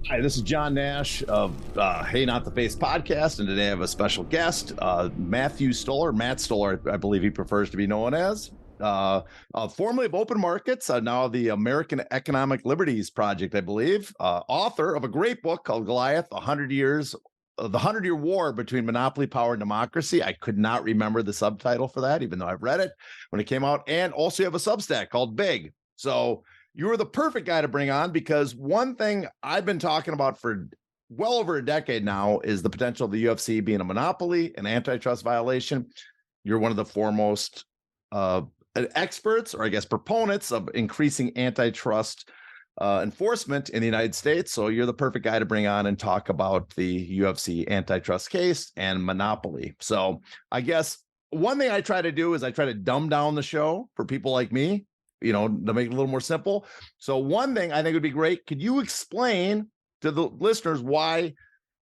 Hi, this is John Nash of Hey Not the Face podcast, and today I have a special guest, Matthew Stoller, Matt Stoller, I believe he prefers to be known as, formerly of Open Markets, now the American Economic Liberties Project, I believe, author of a great book called Goliath, 100 Years, the 100-Year War Between Monopoly Power and Democracy. I could not remember the subtitle for that, even though I've read it when it came out, and also you have a Substack called Big. So you are the perfect guy to bring on, because one thing I've been talking about for well over a decade now is the potential of the UFC being a monopoly, an antitrust violation. You're one of the foremost experts, or I guess proponents, of increasing antitrust enforcement in the United States. So you're the perfect guy to bring on and talk about the UFC antitrust case and monopoly. So I guess one thing I try to do is I try to dumb down the show for people like me, to make it a little more simple. So one thing I think would be great, could you explain to the listeners why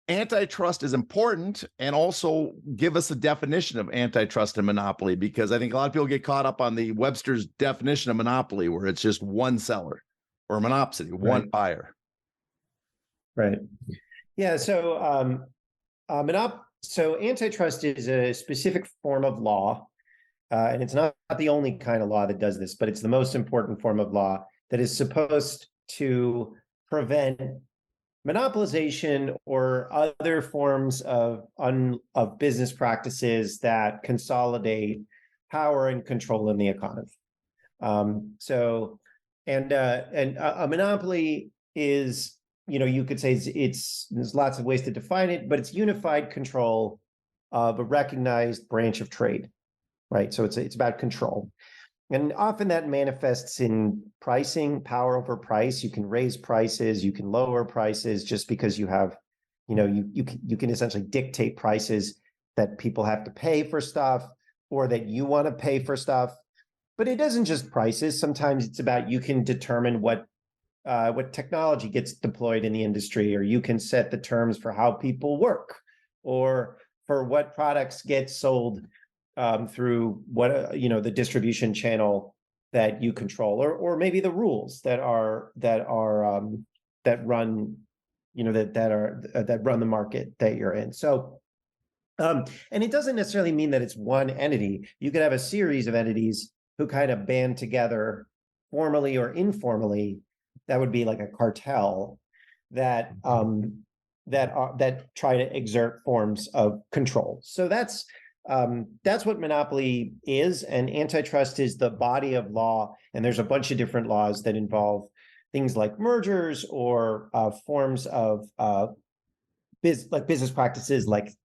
antitrust is important, and also give us a definition of antitrust and monopoly? Because I think a lot of people get caught up on the Webster's definition of monopoly, where it's just one seller, or monopsony, one buyer. Right. Yeah. So antitrust is a specific form of law. And it's not the only kind of law that does this, but it's the most important form of law that is supposed to prevent monopolization or other forms of business practices that consolidate power and control in the economy. A monopoly is, you could say there's lots of ways to define it, but it's unified control of a recognized branch of trade. Right. So it's about control. And often that manifests in pricing, power over price. You can raise prices, you can lower prices just because you have, you can essentially dictate prices that people have to pay for stuff, or that you want to pay for stuff. But it isn't just prices. Sometimes it's about, you can determine what technology gets deployed in the industry, or you can set the terms for how people work, or for what products get sold through what the distribution channel that you control, or maybe the rules that run the market that you're in. So, and it doesn't necessarily mean that it's one entity. You could have a series of entities who kind of band together, formally or informally. That would be like a cartel that try to exert forms of control. So that's what monopoly is, and antitrust is the body of law. And there's a bunch of different laws that involve things like mergers, or forms of business practices like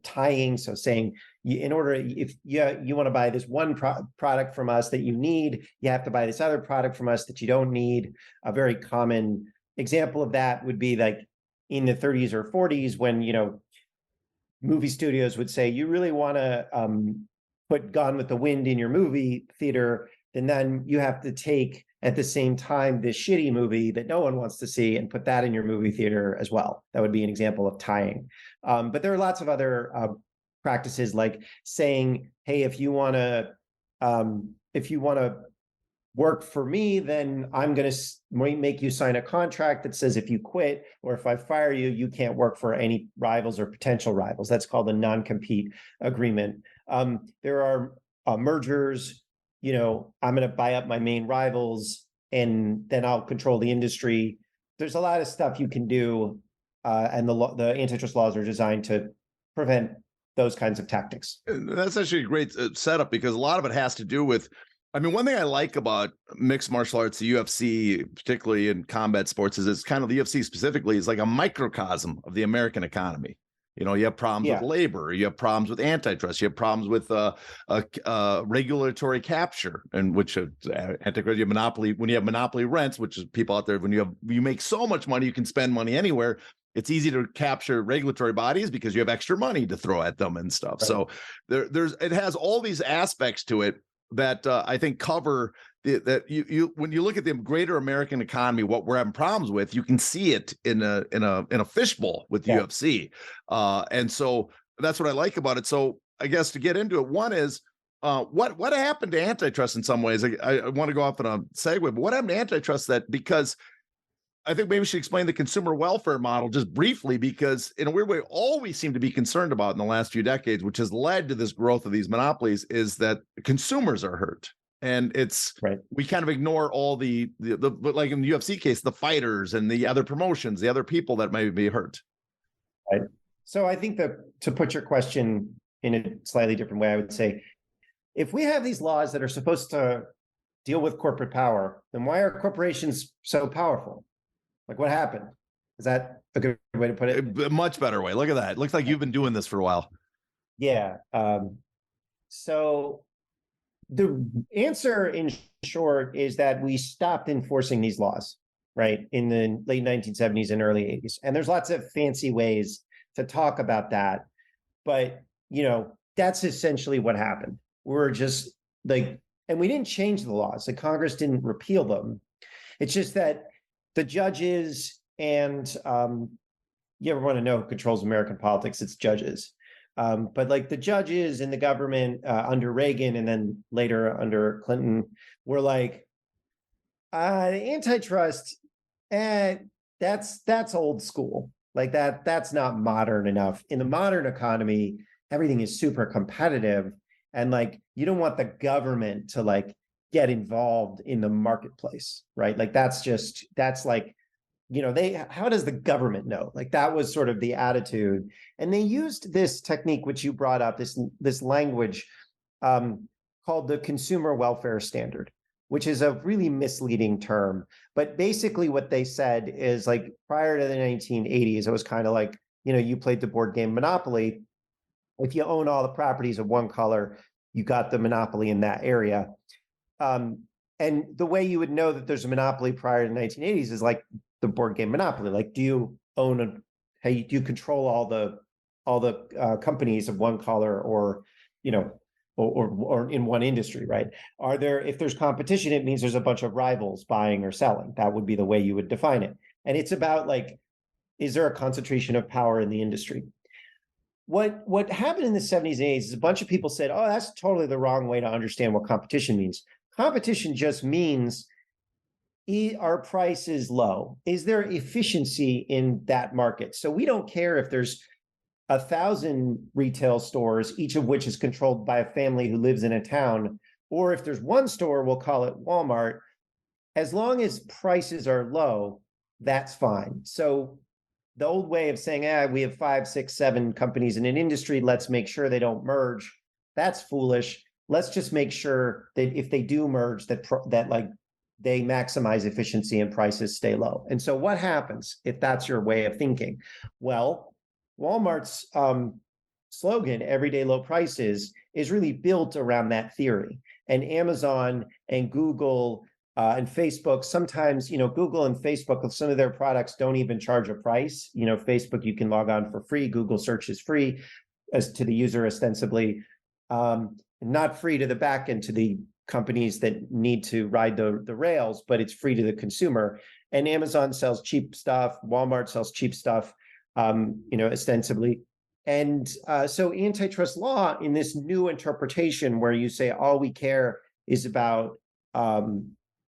tying. So saying, if you want to buy this one product from us that you need, you have to buy this other product from us that you don't need. A very common example of that would be like in the 30s or 40s, when movie studios would say, you really want to put Gone with the Wind in your movie theater, then you have to take at the same time this shitty movie that no one wants to see and put that in your movie theater as well. That would be an example of tying. But there are lots of other practices, like saying, hey, if you want to work for me, then I'm going to make you sign a contract that says if you quit, or if I fire you, you can't work for any rivals or potential rivals. That's called a non-compete agreement. There are mergers. I'm going to buy up my main rivals, and then I'll control the industry. There's a lot of stuff you can do, and the antitrust laws are designed to prevent those kinds of tactics. That's actually a great setup, because a lot of it has to do with, one thing I like about mixed martial arts, the UFC, particularly in combat sports, is it's kind of, the UFC specifically is like a microcosm of the American economy. You have problems with labor, you have problems with antitrust, you have problems with regulatory capture, and which antitrust, you have monopoly. When you have monopoly rents, which is people out there, when you make so much money, you can spend money anywhere. It's easy to capture regulatory bodies because you have extra money to throw at them and stuff. Right. So it has all these aspects to it that I think cover that you when you look at the greater American economy, what we're having problems with, you can see it in a fishbowl with the UFC, and so that's what I like about it. So I guess to get into it, one is what happened to antitrust in some ways. I want to go off on a segue, but what happened to antitrust? That because I think maybe we should explain the consumer welfare model just briefly, because in a weird way, all we seem to be concerned about in the last few decades, which has led to this growth of these monopolies, is that consumers are hurt. And it's Right. we kind of ignore all the like in the UFC case, the fighters and the other promotions, the other people that may be hurt. Right. So I think that to put your question in a slightly different way, I would say, if we have these laws that are supposed to deal with corporate power, then why are corporations so powerful? Like, what happened? Is that a good way to put it? A much better way. Look at that. It looks like you've been doing this for a while. Yeah. So the answer in short is that we stopped enforcing these laws, right, in the late 1970s and early 80s. And there's lots of fancy ways to talk about that. But, that's essentially what happened. We're just like, and we didn't change the laws. The Congress didn't repeal them. It's just that the judges and you ever want to know who controls American politics? It's judges. But like the judges in the government under Reagan and then later under Clinton were like, antitrust, that's old school. Like that's not modern enough. In the modern economy, everything is super competitive. And like, you don't want the government to like get involved in the marketplace, right? Like that's like, how does the government know? Like that was sort of the attitude. And they used this technique, which you brought up, this language called the consumer welfare standard, which is a really misleading term. But basically what they said is like prior to the 1980s, it was kind of like, you played the board game Monopoly. If you own all the properties of one color, you got the monopoly in that area. And the way you would know that there's a monopoly prior to the 1980s is like the board game Monopoly. Like, do you own do you control all the companies of one color, or or in one industry, right? If there's competition, it means there's a bunch of rivals buying or selling. That would be the way you would define it. And it's about like, is there a concentration of power in the industry? What happened in the 70s and 80s is a bunch of people said, oh, that's totally the wrong way to understand what competition means. Competition just means, our price is low. Is there efficiency in that market? So we don't care if there's 1,000 retail stores, each of which is controlled by a family who lives in a town, or if there's one store, we'll call it Walmart. As long as prices are low, that's fine. So the old way of saying, we have 5, 6, 7 companies in an industry, let's make sure they don't merge, that's foolish. Let's just make sure that if they do merge, that like they maximize efficiency and prices stay low. And so what happens if that's your way of thinking? Well, Walmart's slogan, everyday low prices, is really built around that theory. And Amazon and Google and Facebook, sometimes, Google and Facebook, some of their products don't even charge a price. Facebook, you can log on for free. Google search is free as to the user ostensibly, not free to the back end to the companies that need to ride the rails, but it's free to the consumer. And Amazon sells cheap stuff. Walmart sells cheap stuff, ostensibly. And so antitrust law, in this new interpretation where you say all we care is about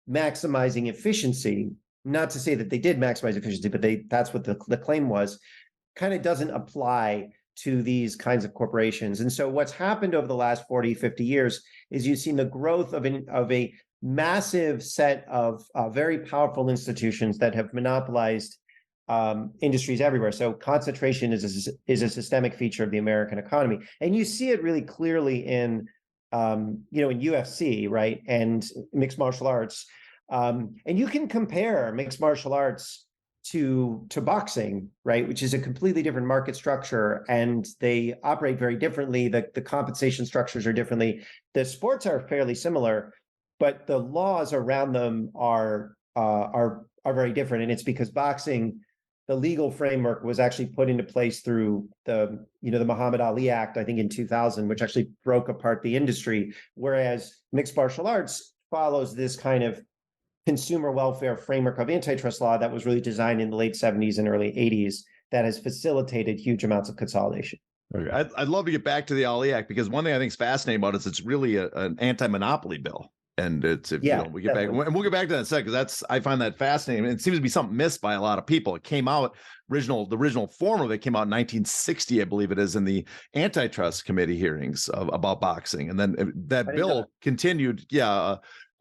maximizing efficiency, not to say that they did maximize efficiency, but that's what the claim was, kind of doesn't apply to these kinds of corporations. And so what's happened over the last 40, 50 years is you've seen the growth of a massive set of very powerful institutions that have monopolized industries everywhere. So concentration is a systemic feature of the American economy. And you see it really clearly in UFC, right? And mixed martial arts. And you can compare mixed martial arts to boxing, right? Which is a completely different market structure, and they operate very differently. The compensation structures are differently. The sports are fairly similar, but the laws around them are very different. And it's because boxing, the legal framework was actually put into place through the Muhammad Ali Act, I think in 2000, which actually broke apart the industry. Whereas mixed martial arts follows this kind of consumer welfare framework of antitrust law that was really designed in the late 70s and early 80s that has facilitated huge amounts of consolidation. Okay. I'd love to get back to the Ali Act, because one thing I think is fascinating about it is it's really an anti-monopoly bill. And it's, if you know, we get back, and we'll get back to that in a second, because I find that fascinating. It seems to be something missed by a lot of people. It came out, the original form of it came out in 1960, I believe it is, in the antitrust committee hearings about boxing. And then that bill continued.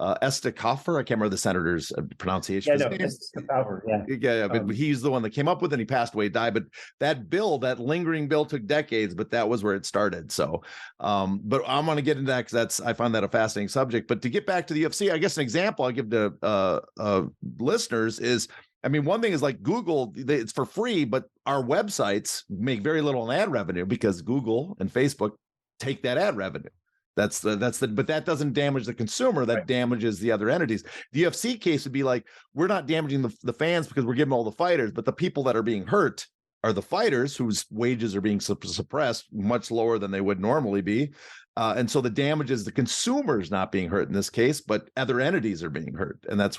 Estakoffer, I can't remember the senator's pronunciation. Estakoffer, but he's the one that came up with it, and he passed away, died. But that bill, that lingering bill, took decades, but that was where it started. So, but I'm going to get into that because I find that a fascinating subject. But to get back to the UFC, I guess an example I'll give to listeners is, I mean, one thing is like Google, it's for free, but our websites make very little in ad revenue because Google and Facebook take that ad revenue. But that doesn't damage the consumer. That damages the other entities. The UFC case would be like, we're not damaging the fans because we're giving all the fighters, but the people that are being hurt are the fighters whose wages are being suppressed much lower than they would normally be. And so the damage is the consumers not being hurt in this case, but other entities are being hurt. And that's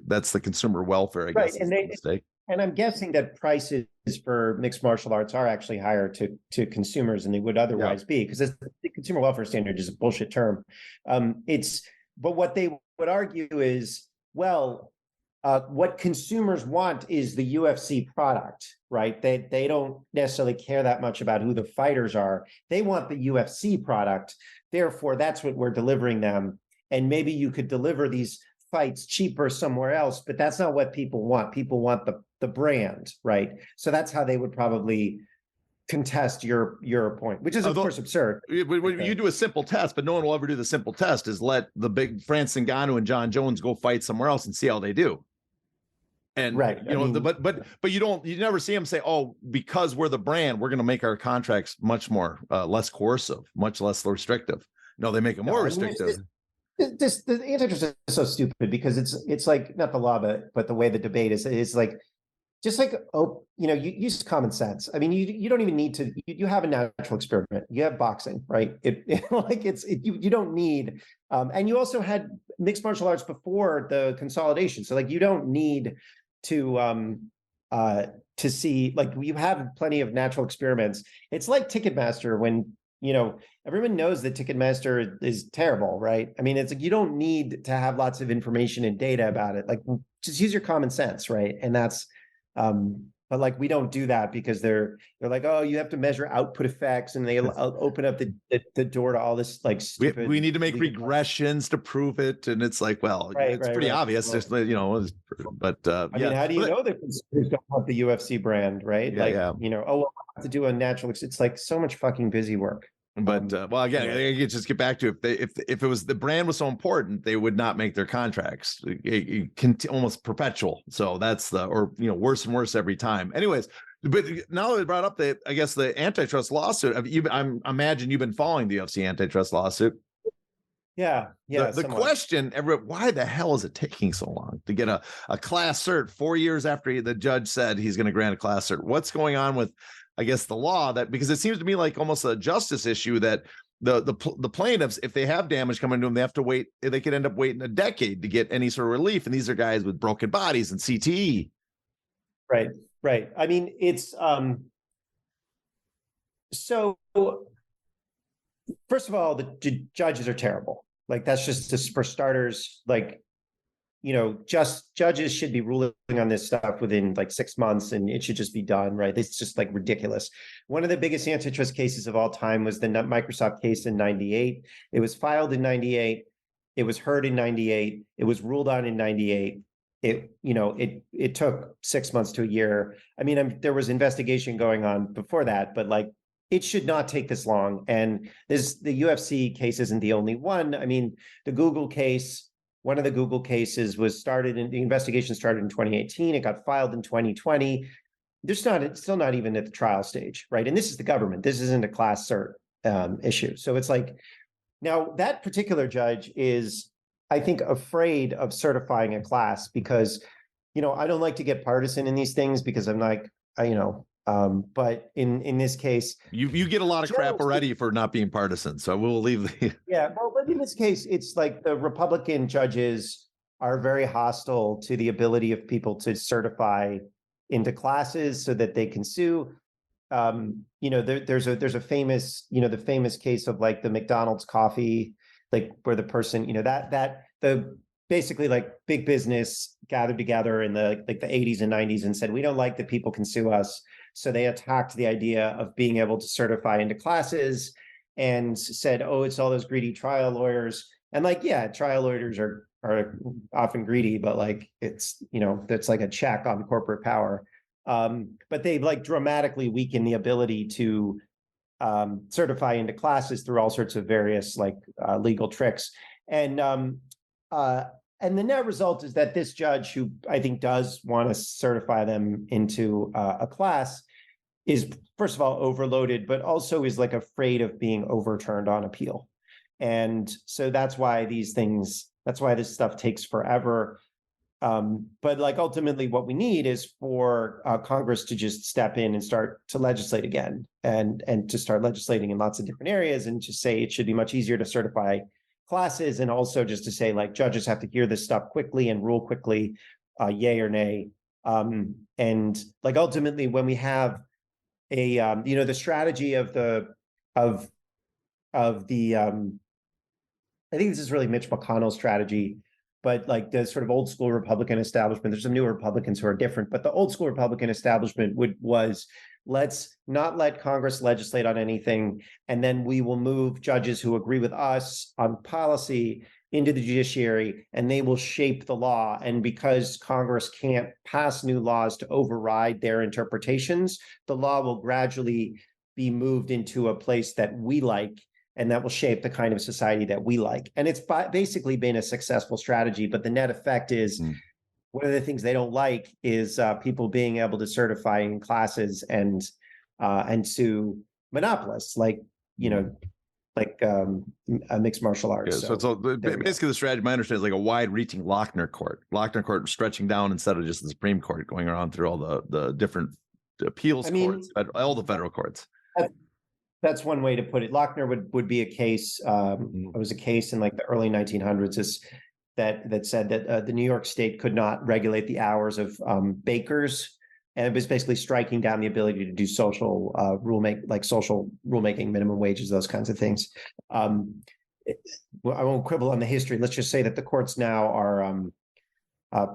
that's the consumer welfare, I guess. And I'm guessing that prices for mixed martial arts are actually higher to consumers than they would otherwise be, because the consumer welfare standard is a bullshit term. But what they would argue is, what consumers want is the UFC product, right? They don't necessarily care that much about who the fighters are. They want the UFC product. Therefore, that's what we're delivering them. And maybe you could deliver these fights cheaper somewhere else, but that's not what people want. People want the brand, right? So that's how they would probably contest your point, which is of course absurd. You do a simple test, but no one will ever do the simple test, is let the big Francis Ngannou and John Jones go fight somewhere else and see how they do. And but you never see them say, oh, because we're the brand, we're going to make our contracts much more less coercive, much less restrictive. No, they make it more restrictive. The antitrust is so stupid because it's like, not the law, but the way the debate is like, just like, you use common sense. I mean, you don't even need to, you have a natural experiment. You have boxing, right? You don't need, and you also had mixed martial arts before the consolidation. So like, you don't need to see, like, you have plenty of natural experiments. It's like Ticketmaster when, everyone knows that Ticketmaster is terrible, right? I mean, it's like, you don't need to have lots of information and data about it. Like, just use your common sense, right? And that's, but like, we don't do that because they're like, oh, you have to measure output effects, and they open up the door to all this like stupid. We need to make regressions to prove it, and it's like, well, it's pretty obvious. Just but I mean, how do you know that consumers don't want the UFC brand, right? Oh, we'll have to do a natural. It's like so much fucking busy work. But again, I just get back to, if it was, the brand was so important, they would not make their contracts almost perpetual. So that's worse and worse every time. Anyways, but now that we brought up the antitrust lawsuit, I imagine you've been following the UFC antitrust lawsuit. Yeah. The question, why the hell is it taking so long to get a class cert 4 years after the judge said he's going to grant a class cert? What's going on with, I guess, the law? Because it seems to me like almost a justice issue that the plaintiffs, if they have damage coming to them, they have to wait. They could end up waiting a decade to get any sort of relief. And these are guys with broken bodies and CTE. Right. I mean, it's so first of all, the judges are terrible. Like, that's just for starters, like, judges should be ruling on this stuff within like 6 months, and it should just be done, right? It's just like ridiculous. One of the biggest antitrust cases of all time was the Microsoft case in 98. It was filed in 98. It was heard in 98. It was ruled on in 98. It took 6 months to a year. I mean, there was investigation going on before that, but like, it should not take this long. And the UFC case isn't the only one. I mean, the Google case, one of the Google cases the investigation started in 2018. It got filed in 2020. It's still not even at the trial stage, right? And this is the government. This isn't a class cert issue. So it's like, now that particular judge is, I think, afraid of certifying a class because, I don't like to get partisan in these things because I'm like, but in this case, you get a lot of crap already for not being partisan, so we'll leave the but in this case, it's like the Republican judges are very hostile to the ability of people to certify into classes so that they can sue. There's a famous, the famous case of like the McDonald's coffee, like where the person, that the basically like big business gathered together in the 80s and 90s and said, we don't like that people can sue us. So they attacked the idea of being able to certify into classes and said, oh, it's all those greedy trial lawyers. And like, yeah, trial lawyers are often greedy, but like it's, that's like a check on corporate power. But they've like dramatically weakened the ability to certify into classes through all sorts of various like legal tricks. And the net result is that this judge, who I think does want to certify them into a class, is first of all overloaded, but also is like afraid of being overturned on appeal. And so that's why this stuff takes forever. But like ultimately what we need is for Congress to just step in and start to legislate again and to start legislating in lots of different areas and just say it should be much easier to certify classes, and also just to say like judges have to hear this stuff quickly and rule quickly, yay or nay. And like ultimately when we have a the strategy of the I think this is really Mitch McConnell's strategy, but like the sort of old school Republican establishment, there's some new Republicans who are different, but the old school Republican establishment was let's not let Congress legislate on anything, and then we will move judges who agree with us on policy into the judiciary, and they will shape the law. And because Congress can't pass new laws to override their interpretations, the law will gradually be moved into a place that we like, and that will shape the kind of society that we like. And it's basically been a successful strategy, but the net effect is one of the things they don't like is people being able to certify in classes and sue monopolists, like, a mixed martial arts. Yeah, so basically the strategy, my understanding, is like a wide-reaching Lochner court stretching down instead of just the Supreme Court, going around through all the different appeals courts, all the federal courts. That's one way to put it. Lochner would be a case. It was a case in like the early 1900s that said that the New York State could not regulate the hours of bakers, and it was basically striking down the ability to do social rulemaking, minimum wages, those kinds of things. I won't quibble on the history. Let's just say that the courts now are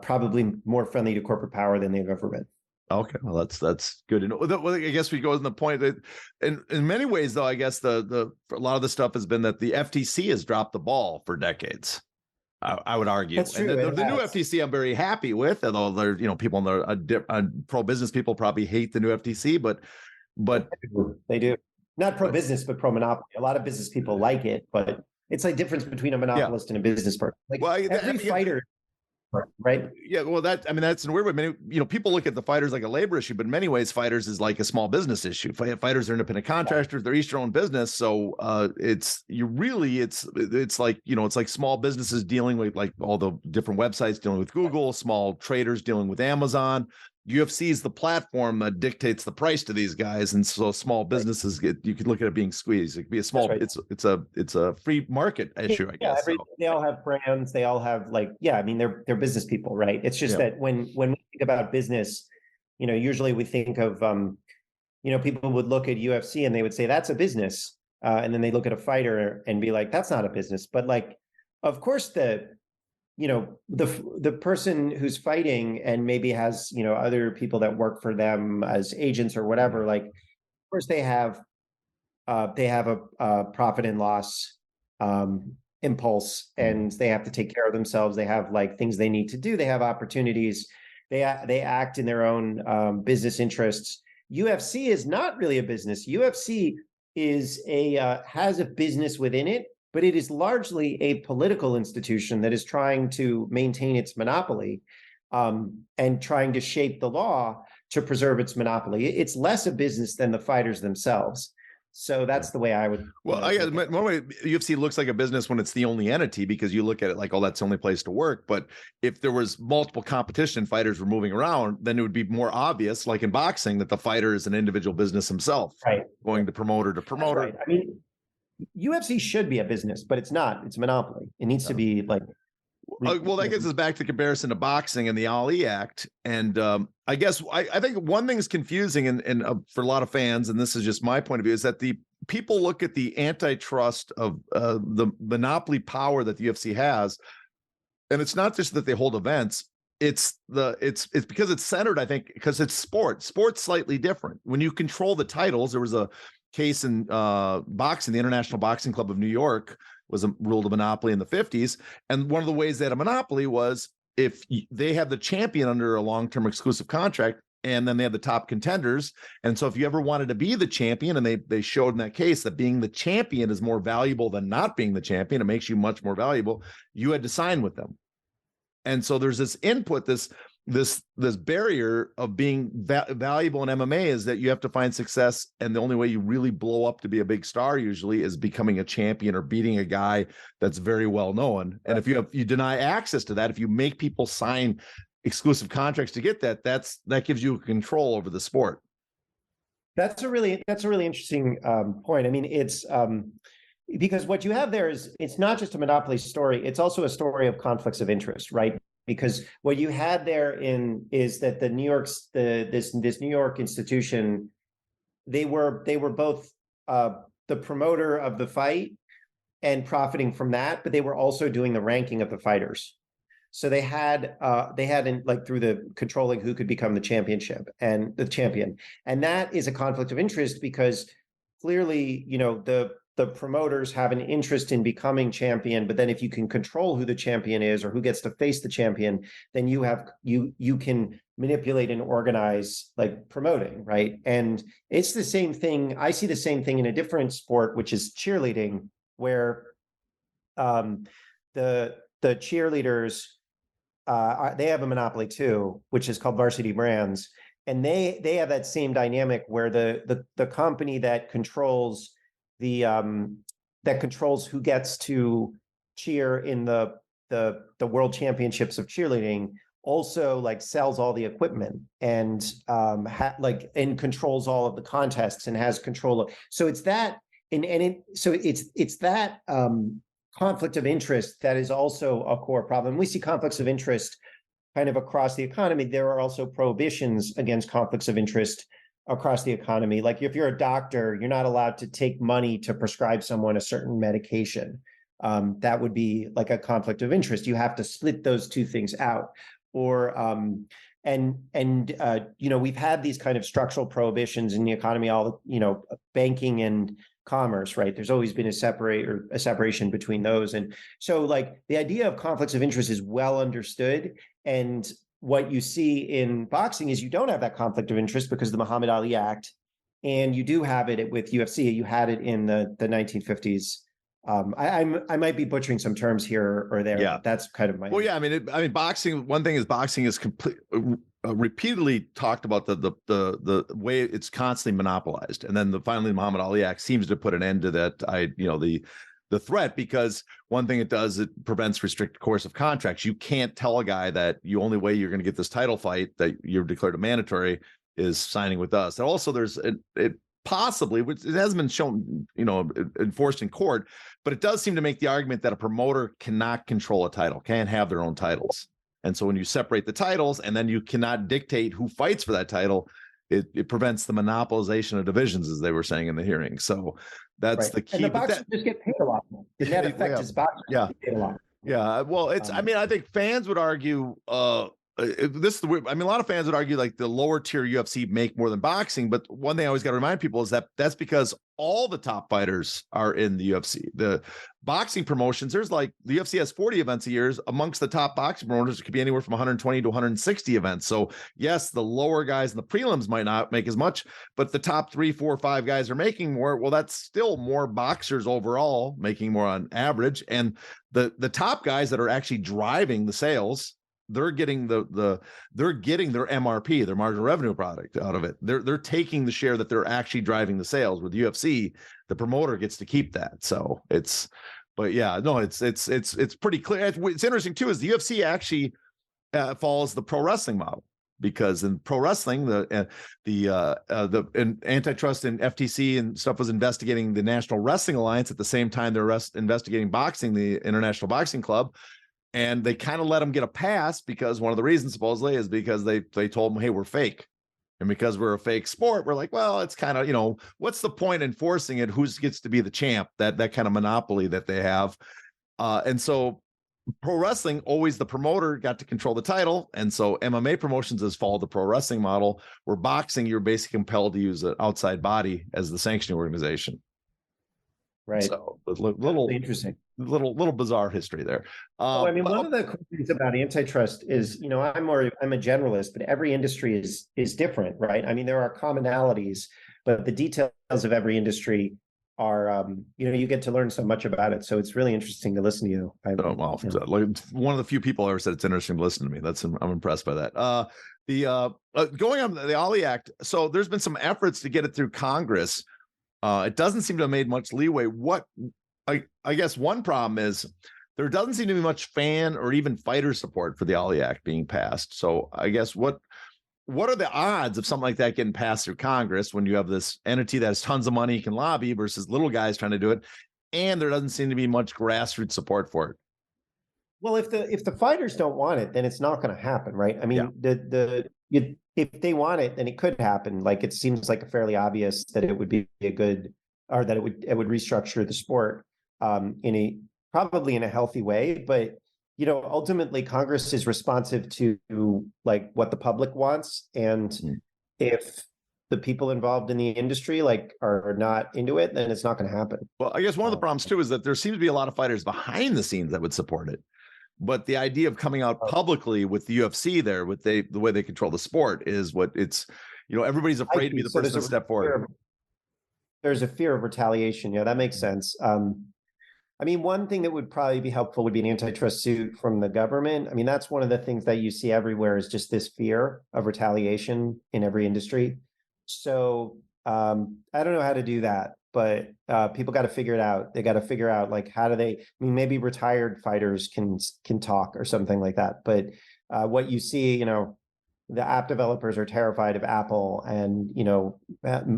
probably more friendly to corporate power than they've ever been. Okay, well, that's good to know. Well, I guess we go in the point that, in many ways, though, I guess a lot of the stuff has been that the FTC has dropped the ball for decades. I would argue. That's true. And the new FTC, I'm very happy with, although there, people in the pro-business people probably hate the new FTC, but they do. Not pro-business, but pro-monopoly. A lot of business people like it, but it's like difference between a monopolist and a business person. Like every fighter. Right. Yeah. Well, that's in a weird way. Many, people look at the fighters like a labor issue, but in many ways, fighters is like a small business issue. Fighters are independent contractors; they're each their own business. So it's like it's like small businesses dealing with like all the different websites dealing with Google, small traders dealing with Amazon. UFC is the platform that dictates the price to these guys, and so small businesses you could look at it being squeezed. It could be a small. Right. It's a free market issue, I guess. They all have brands. They all have they're business people, right? It's just that when we think about business, usually we think of people would look at UFC and they would say that's a business, and then they look at a fighter and be like that's not a business. But like, of course the person who's fighting and maybe has, other people that work for them as agents or whatever, like, of course they have a profit and loss impulse, and they have to take care of themselves. They have like things they need to do. They have opportunities. They act in their own business interests. UFC is not really a business. UFC has a business within it, but it is largely a political institution that is trying to maintain its monopoly and trying to shape the law to preserve its monopoly. It's less a business than the fighters themselves. So that's the way I would. Well, I guess one way UFC looks like a business when it's the only entity, because you look at it like, oh, that's the only place to work. But if there was multiple competition, fighters were moving around, then it would be more obvious, like in boxing, that the fighter is an individual business himself, right? Going to promoter to promoter. Right. I mean, UFC should be a business, but it's not. It's a monopoly. It needs to be like. Well, that gets us back to comparison to boxing and the Ali Act. And I guess I think one thing is confusing and for a lot of fans, and this is just my point of view, is that the people look at the antitrust of the monopoly power that the UFC has And it's not just that they hold events. It's because it's centered, I think, because it's sports slightly different. When you control the titles, there was a case in boxing, the International Boxing Club of New York was ruled a monopoly in the 50s. And one of the ways they had a monopoly was if they have the champion under a long-term exclusive contract, and then they have the top contenders. And so if you ever wanted to be the champion, and they showed in that case that being the champion is more valuable than not being the champion, it makes you much more valuable, you had to sign with them. And so there's this input, this barrier of being valuable in MMA is that you have to find success. And the only way you really blow up to be a big star usually is becoming a champion or beating a guy that's very well known. And if you deny access to that, if you make people sign exclusive contracts to get that gives you control over the sport. That's a really interesting point. I mean, it's because what you have there is, it's not just a monopoly story, it's also a story of conflicts of interest, right? Because what you had there is that this New York institution, they were both the promoter of the fight and profiting from that, but they were also doing the ranking of the fighters. So they had through the controlling who could become the championship and the champion. And that is a conflict of interest because clearly, the promoters have an interest in becoming champion, but then if you can control who the champion is or who gets to face the champion, then you can manipulate and organize like promoting, right? And it's the same thing. I see the same thing in a different sport, which is cheerleading, where the cheerleaders, they have a monopoly too, which is called Varsity Brands. And they have that same dynamic where the company that controls who gets to cheer in the world championships of cheerleading also like sells all the equipment and and controls all of the contests and has control of. So it's that it's that conflict of interest that is also a core problem. We see conflicts of interest kind of across the economy. There are also prohibitions against conflicts of interest across the economy. Like if you're a doctor, you're not allowed to take money to prescribe someone a certain medication. That would be like a conflict of interest. You have to split those two things out. Or we've had these kind of structural prohibitions in the economy, banking and commerce, right? There's always been a separation between those. And so like the idea of conflicts of interest is well understood. And what you see in boxing is you don't have that conflict of interest because of the Muhammad Ali Act, and you do have it with UFC. You had it in the 1950s. I might be butchering some terms here or there. Yeah, that's kind of my. Well, yeah, I mean, boxing. One thing is boxing is repeatedly talked about the way it's constantly monopolized, and then finally the Muhammad Ali Act seems to put an end to that. The threat, because one thing it does, it prevents restricted coercive contracts. You can't tell a guy that the only way you're going to get this title fight that you're declared a mandatory is signing with us. And also there's it possibly, which it hasn't been shown, enforced in court, but it does seem to make the argument that a promoter cannot control a title, can't have their own titles. And so when you separate the titles and then you cannot dictate who fights for that title, it prevents the monopolization of divisions, as they were saying in the hearing. So that's the key. And the boxers just get paid a lot more. The net effect is boxers get paid a lot. Yeah. Well, I think fans would argue, a lot of fans would argue like the lower tier UFC make more than boxing. But one thing I always got to remind people is that that's because all the top fighters are in the UFC. The boxing promotions, there's like the UFC has 40 events a year. Amongst the top boxing promoters, it could be anywhere from 120 to 160 events. So yes, the lower guys in the prelims might not make as much, but the top 3, 4, 5 guys are making more. Well, that's still more boxers overall making more on average. And the top guys that are actually driving the sales, they're getting their MRP, their marginal revenue product out of it. They're taking the share that they're actually driving the sales. With UFC, the promoter gets to keep that. So it's pretty clear. What's interesting too is the UFC actually follows the pro wrestling model, because in pro wrestling, the antitrust and FTC and stuff was investigating the National Wrestling Alliance at the same time they're investigating boxing, the International Boxing Club. And they kind of let them get a pass because one of the reasons supposedly is because they told them, hey, we're fake. And because we're a fake sport, we're like, well, it's kind of, what's the point enforcing it? Who gets to be the champ? That kind of monopoly that they have. And so pro wrestling, always the promoter got to control the title. And so MMA promotions has followed the pro wrestling model, where boxing, you're basically compelled to use an outside body as the sanctioning organization. Right. So little interesting. Little bizarre history there. I mean, one of the cool things about antitrust is, I'm a generalist, but every industry is different, right? I mean, there are commonalities, but the details of every industry are, you get to learn so much about it. So it's really interesting to listen to you. One of the few people ever said it's interesting to listen to me. I'm impressed by that. Going on the Ollie Act. So there's been some efforts to get it through Congress. It doesn't seem to have made much leeway. I guess one problem is there doesn't seem to be much fan or even fighter support for the Ollie Act being passed. So I guess what are the odds of something like that getting passed through Congress when you have this entity that has tons of money, can lobby, versus little guys trying to do it, and there doesn't seem to be much grassroots support for it? Well, if the fighters don't want it, then it's not going to happen, right? I mean, if they want it, then it could happen. Like, it seems like fairly obvious that it would be a good, or that it would restructure the sport probably in a healthy way. But ultimately, Congress is responsive to like what the public wants, and if the people involved in the industry are not into it, then it's not going to happen. Well, I guess one of the problems too is that there seems to be a lot of fighters behind the scenes that would support it. But the idea of coming out publicly with the UFC there, with the way they control the sport, is what it's, everybody's afraid to be the person to step forward. There's a fear of retaliation. Yeah, that makes sense. I mean, one thing that would probably be helpful would be an antitrust suit from the government. I mean, that's one of the things that you see everywhere, is just this fear of retaliation in every industry. So I don't know how to do that, but people got to figure it out. They got to figure out how do they, I mean, maybe retired fighters can talk or something like that. But what you see, the app developers are terrified of Apple, and,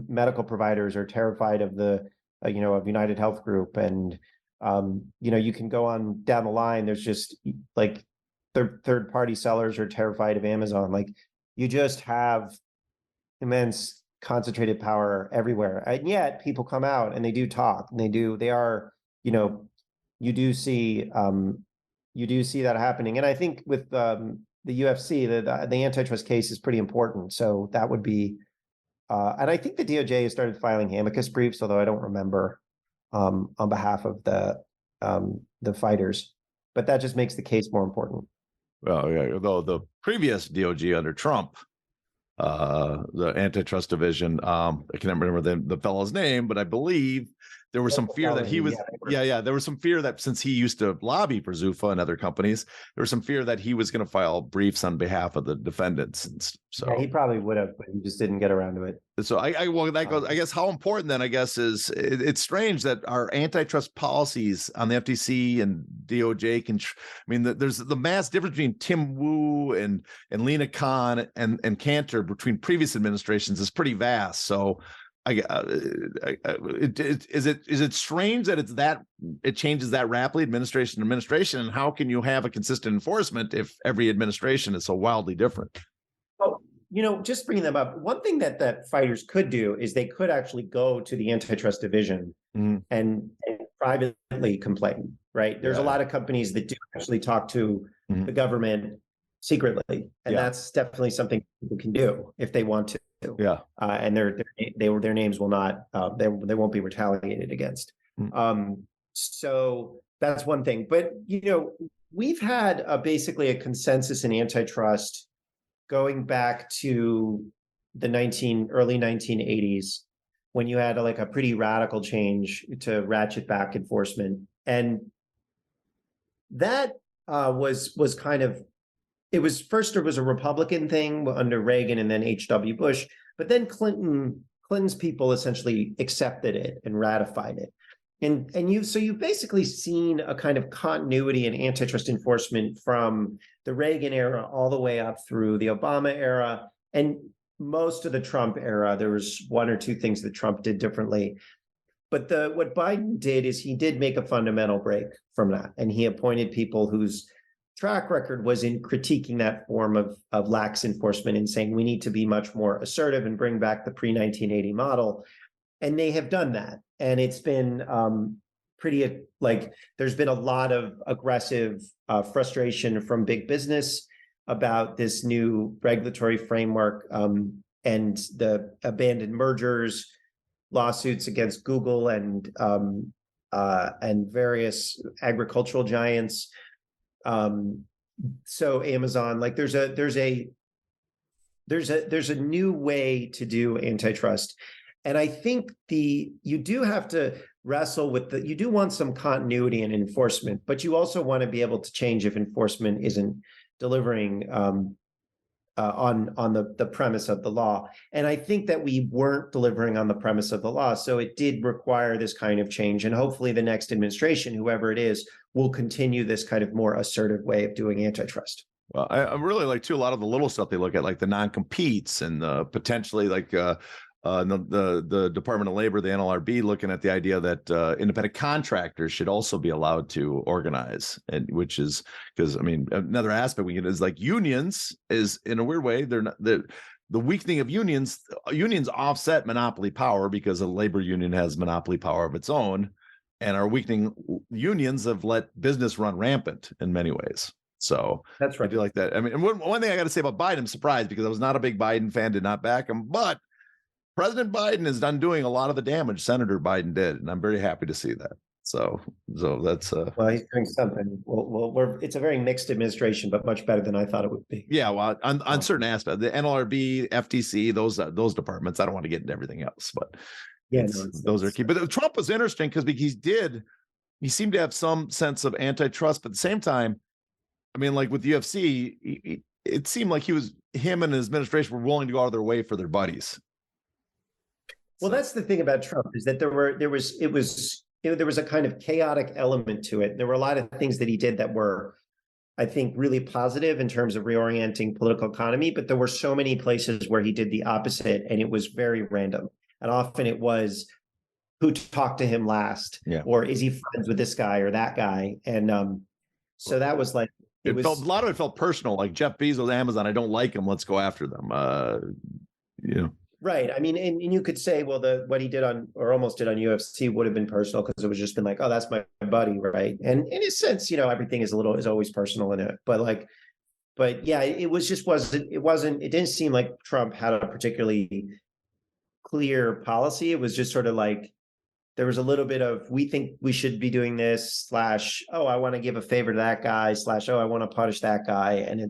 medical providers are terrified of of United Health Group. And, you can go on down the line. There's just third party sellers are terrified of Amazon. You just have immense concentrated power everywhere, and yet people come out and they do talk, and you do see that happening. And I think with the UFC, the antitrust case is pretty important. So that would be, and I think the DOJ has started filing amicus briefs, although I don't remember on behalf of the fighters, but that just makes the case more important. Well, yeah, though the previous DOJ under Trump, the antitrust division, I can't remember the fellow's name, but I believe there was some fear that he was, there was some fear that since he used to lobby for Zuffa and other companies, there was some fear that he was going to file briefs on behalf of the defendants. And so he probably would have, but he just didn't get around to it. So I guess how important then, I guess, is it's strange that our antitrust policies on the FTC and DOJ there's the mass difference between Tim Wu and Lena Khan and Cantor between previous administrations is pretty vast. So is it strange that it changes that rapidly, administration to administration, and how can you have a consistent enforcement if every administration is so wildly different? Well, just bringing them up, one thing that fighters could do is they could actually go to the antitrust division and privately complain, right? There's a lot of companies that do actually talk to the government secretly, and that's definitely something people can do if they want to. And their names will not, they won't be retaliated against. So that's one thing. But we've had basically a consensus in antitrust going back to the early 1980s, when you had a pretty radical change to ratchet back enforcement, and that was kind of, it was a Republican thing under Reagan and then H.W. Bush, but then Clinton's people essentially accepted it and ratified it. And you've basically seen a kind of continuity in antitrust enforcement from the Reagan era all the way up through the Obama era, and most of the Trump era. There was one or two things that Trump did differently. But what Biden did is he did make a fundamental break from that, and he appointed people whose track record was in critiquing that form of lax enforcement and saying we need to be much more assertive and bring back the pre-1980 model. And they have done that. And it's been pretty like there's been a lot of aggressive frustration from big business about this new regulatory framework, and the abandoned mergers, lawsuits against Google and various agricultural giants. So Amazon, like there's a new way to do antitrust. And I think you do have to wrestle with you do want some continuity in enforcement, but you also want to be able to change if enforcement isn't delivering on the premise of the law. And I think that we weren't delivering on the premise of the law. So it did require this kind of change. And hopefully the next administration, whoever it is, will continue this kind of more assertive way of doing antitrust. Well, I really like too a lot of the little stuff they look at, like the non-competes and potentially like the Department of Labor, the NLRB, looking at the idea that independent contractors should also be allowed to organize, and which is because I mean another aspect we get is like unions is in a weird way they're not the weakening of unions offset monopoly power because a labor union has monopoly power of its own, and our weakening unions have let business run rampant in many ways. So that's right. I do like that. I mean, and one thing I got to say about Biden, I'm surprised because I was not a big Biden fan, did not back him, but President Biden is done doing a lot of the damage Senator Biden did, and I'm very happy to see that. So that's well, he's doing something. Well, it's a very mixed administration, but much better than I thought it would be. Yeah, well, on certain aspects, the NLRB, FTC, those departments. I don't want to get into everything else, but yeah, those are key. But Trump was interesting because he seemed to have some sense of antitrust, but at the same time, I mean, like with the UFC, it seemed like him and his administration were willing to go out of their way for their buddies. Well, that's the thing about Trump is that there was a kind of chaotic element to it. There were a lot of things that he did that were, I think, really positive in terms of reorienting political economy, but there were so many places where he did the opposite, and it was very random. And often it was who talked to him last, or is he friends with this guy or that guy? And so that was like, a lot of it felt personal, like Jeff Bezos, Amazon. I don't like him. Let's go after them. Right. I mean, and you could say, well, what he did or almost did on UFC would have been personal because it was just been like, oh, that's my buddy, right? And in a sense, everything is always personal in it. But yeah, it didn't seem like Trump had a particularly clear policy. It was just sort of like there was a little bit of, we think we should be doing this / oh, I want to give a favor to that guy / oh, I want to punish that guy. And he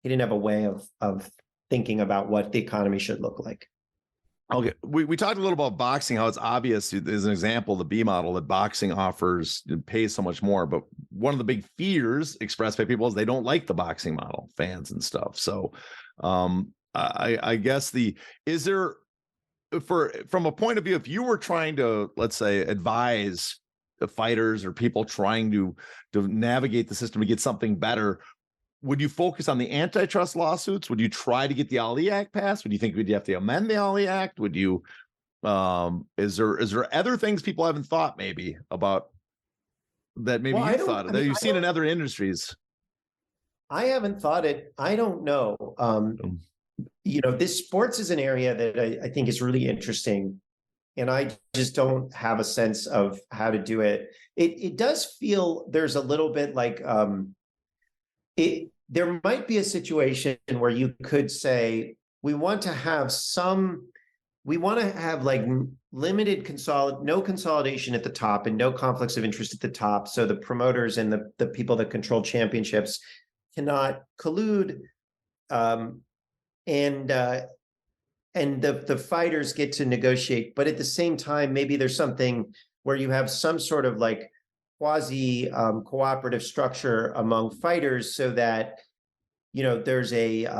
didn't have a way of thinking about what the economy should look like. Okay. We talked a little about boxing, how it's obvious as an example, the B model that boxing pays so much more. But one of the big fears expressed by people is they don't like the boxing model, fans and stuff. So I guess from a point of view, if you were trying to, let's say, advise the fighters or people trying to navigate the system to get something better, would you focus on the antitrust lawsuits? Would you try to get the Ali Act passed? Would you think we'd have to amend the Ali Act? Would you, is there other things people haven't thought maybe about that maybe you've seen in other industries? I haven't thought it. I don't know. This sports is an area that I think is really interesting, and I just don't have a sense of how to do it. It does feel there's a little bit like there might be a situation where you could say we want to have like limited no consolidation at the top and no conflicts of interest at the top, so the promoters and the people that control championships cannot collude, and the fighters get to negotiate. But at the same time, maybe there's something where you have some sort of like quasi cooperative structure among fighters, so that there's there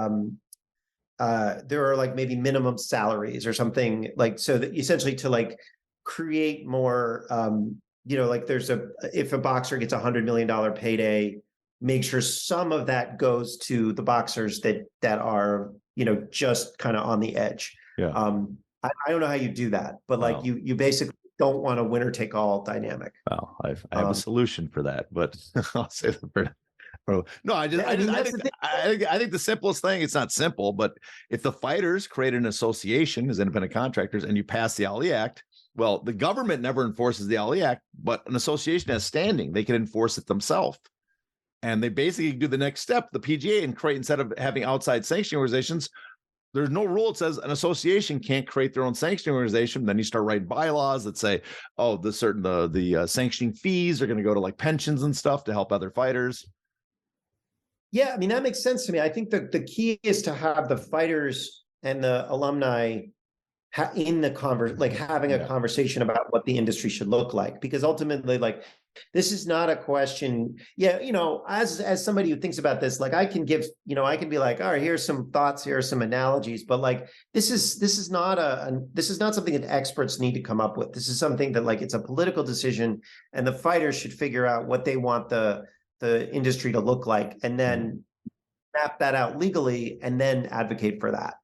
are like maybe minimum salaries or something, like, so that essentially to like create more like if a boxer gets $100 million payday, make sure some of that goes to the boxers that are just kind of on the edge. I don't know how you do that, but like you basically don't want a winner take all dynamic. Well, I have a solution for that, but I'll say that no, I think the simplest thing, it's not simple, but if the fighters create an association as independent contractors and you pass the Ali Act, Well, the government never enforces the Ali Act, but an association has standing. They can enforce it themselves. And they basically do the next step, the PGA, and create, instead of having outside sanctioning organizations, there's no rule that says an association can't create their own sanctioning organization. Then you start writing bylaws that say, oh, the sanctioning fees are going to go to like pensions and stuff to help other fighters. Yeah, I mean, that makes sense to me. I think the key is to have the fighters and the alumni in the having a conversation about what the industry should look like, because ultimately, like, this is not a question. Yeah, as somebody who thinks about this, like, I can give, I can be like, all right, here's some thoughts, here are some analogies, but like, this is not something that experts need to come up with. This is something that, like, it's a political decision, and the fighters should figure out what they want the industry to look like, and then map that out legally, and then advocate for that.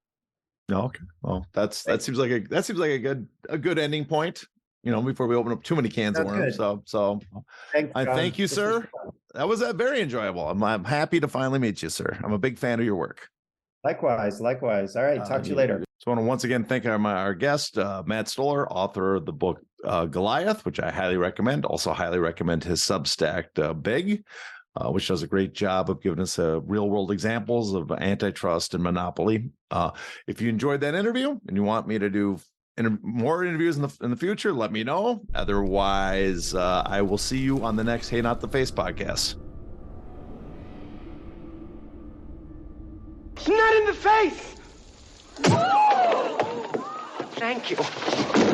Okay. Well, that seems like a good ending point, before we open up too many cans of worms. Good. So thanks, I thank you, sir. That was very enjoyable. I'm happy to finally meet you, sir. I'm a big fan of your work. Likewise. All right. Talk to you later. So I want to once again thank our guest, Matt Stoller, author of the book Goliath, which I highly recommend. Also highly recommend his Substack, Big, which does a great job of giving us real world examples of antitrust and monopoly. If you enjoyed that interview and you want me to do more interviews in the future, let me know. Otherwise, I will see you on the next Hey Not the Face podcast. It's not in the face. Thank you.